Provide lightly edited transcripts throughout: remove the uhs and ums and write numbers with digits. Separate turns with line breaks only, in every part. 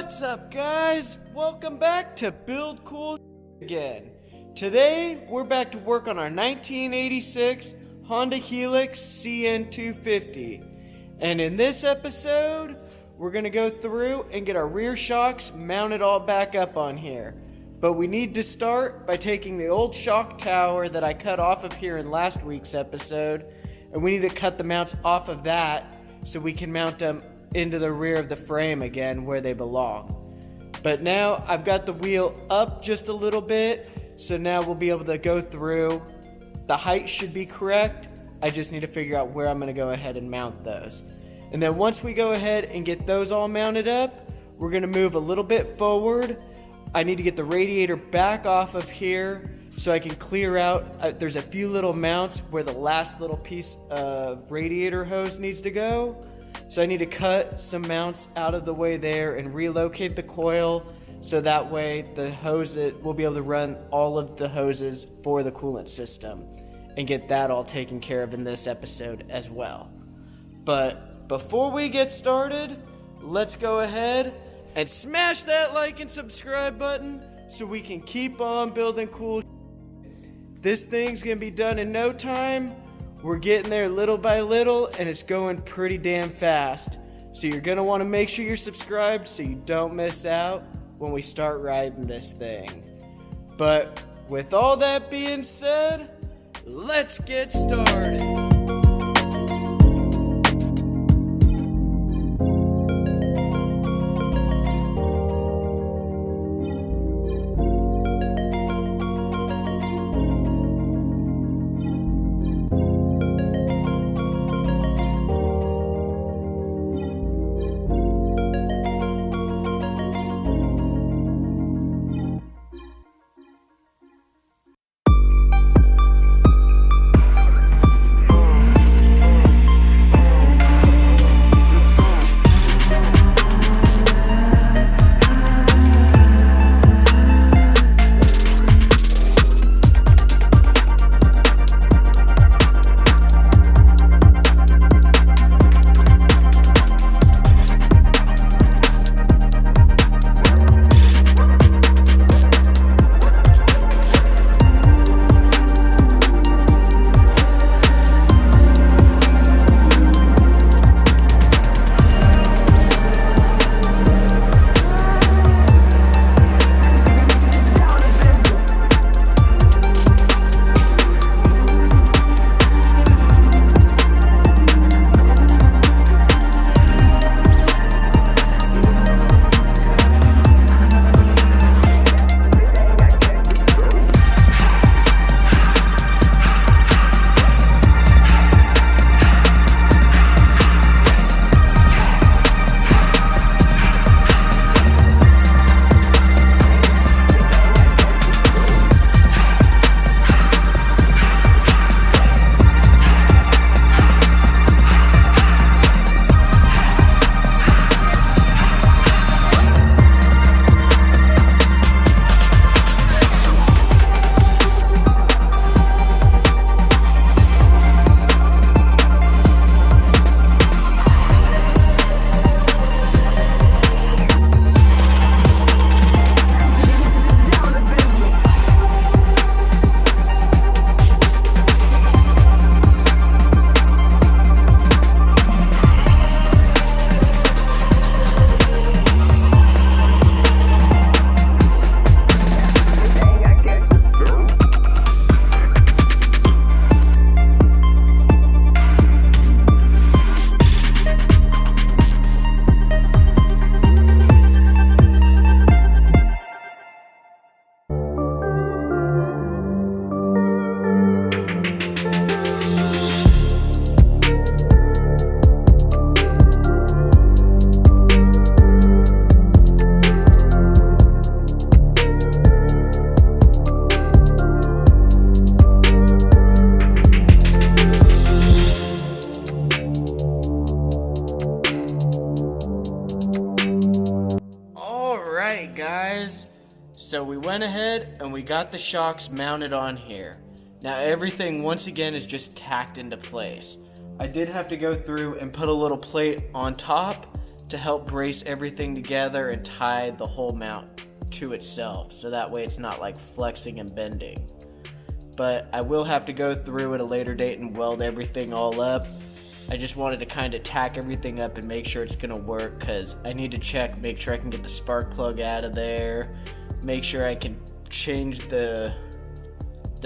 What's up, guys? Welcome back to Build Cool again. Today, we're back to work on our 1986 Honda Helix CN250. And in this episode, we're going to go through and get our rear shocks mounted all back up on here. But we need to start by taking the old shock tower that I cut off of here in last week's episode, and we need to cut the mounts off of that so we can mount them into the rear of the frame again where they belong. But now I've got the wheel up just a little bit, so now we'll be able to go through. The height should be correct. I just need to figure out where I'm going to go ahead and mount those. And then once we go ahead and get those all mounted up, we're going to move a little bit forward. I need to get the radiator back off of here so I can clear out. There's a few little mounts where the last little piece of radiator hose needs to go. So I need to cut some mounts out of the way there and relocate the coil so that way the hose, we'll be able to run all of the hoses for the coolant system and get that all taken care of in this episode as well. But before we get started, let's go ahead and smash that like and subscribe button so we can keep on building cool. This thing's gonna be done in no time. We're getting there little by little, and it's going pretty damn fast. So you're going to want to make sure you're subscribed so you don't miss out when we start riding this thing. But with all that being said, let's get started. Guys, so we went ahead and we got the shocks mounted on here. Now everything once again is just tacked into place. I did have to go through and put a little plate on top to help brace everything together and tie the whole mount to itself, so that way it's not like flexing and bending. But I will have to go through at a later date and weld everything all up. I just wanted to kind of tack everything up and make sure it's gonna work, because I need to make sure I can get the spark plug out of there, make sure I can change the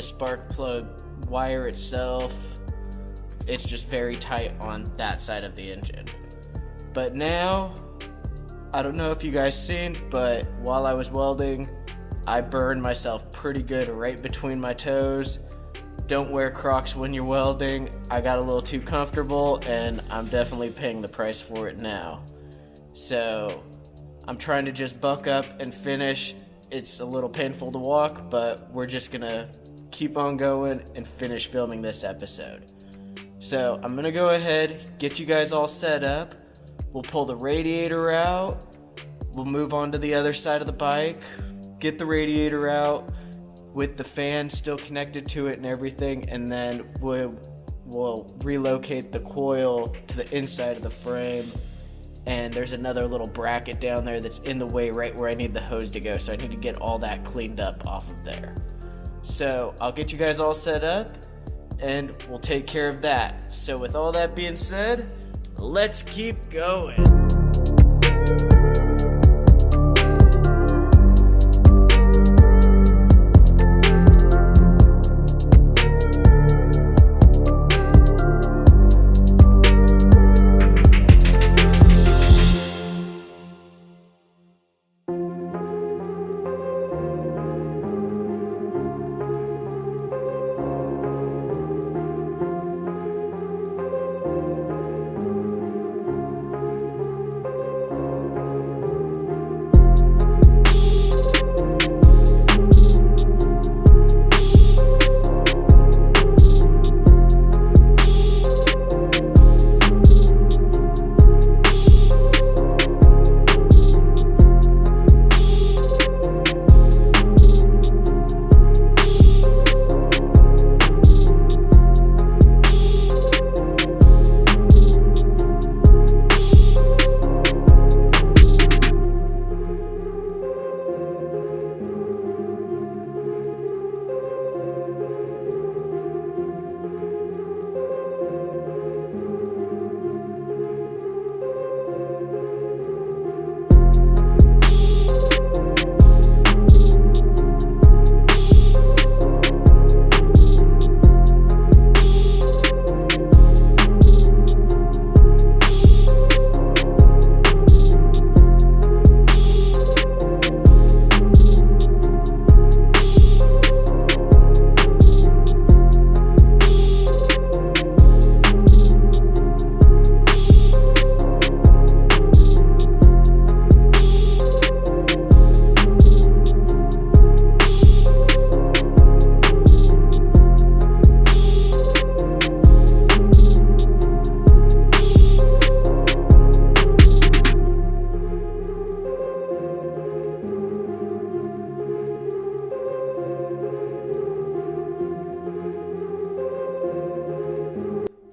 spark plug wire itself. It's just very tight on that side of the engine. But now, I don't know if you guys seen, but while I was welding, I burned myself pretty good right between my toes. Don't wear Crocs when you're welding. I got a little too comfortable, and I'm definitely paying the price for it now. So I'm trying to just buck up and finish. It's a little painful to walk, but we're just gonna keep on going and finish filming this episode. So I'm gonna go ahead, get you guys all set up. We'll pull the radiator out. We'll move on to the other side of the bike, get the radiator out with the fan still connected to it and everything, and then we'll relocate the coil to the inside of the frame. And there's another little bracket down there that's in the way right where I need the hose to go, so I need to get all that cleaned up off of there. So I'll get you guys all set up and we'll take care of that. So with all that being said, let's keep going.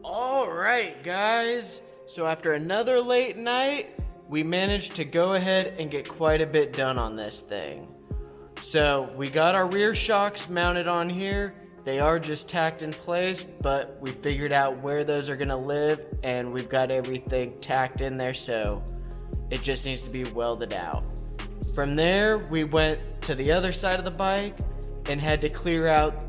Alright guys, so after another late night, we managed to go ahead and get quite a bit done on this thing. So we got our rear shocks mounted on here. They are just tacked in place, but we figured out where those are gonna live and we've got everything tacked in there, so it just needs to be welded out. From there, we went to the other side of the bike and had to clear out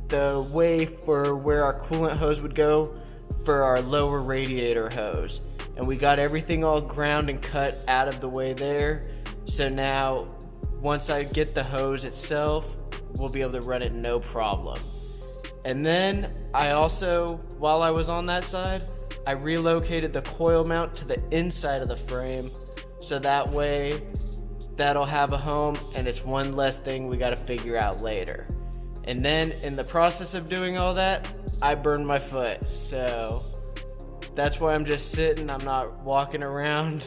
the way for where our coolant hose would go for our lower radiator hose. And we got everything all ground and cut out of the way there. So now, once I get the hose itself, we'll be able to run it no problem. And then I also, while I was on that side, I relocated the coil mount to the inside of the frame, so that way that'll have a home and it's one less thing we gotta figure out later. And then in the process of doing all that, I burned my foot, so that's why I'm just sitting, I'm not walking around.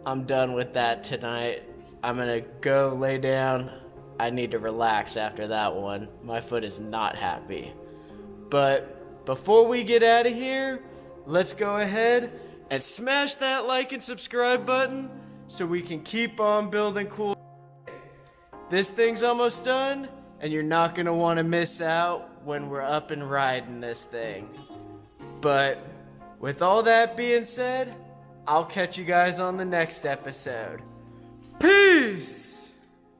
I'm done with that tonight. I'm gonna go lay down. I need to relax after that one. My foot is not happy. But before we get out of here, let's go ahead And smash that like and subscribe button so we can keep on building cool. This thing's almost done, and you're not gonna want to miss out when we're up and riding this thing. But with all that being said, I'll catch you guys on the next episode. Peace!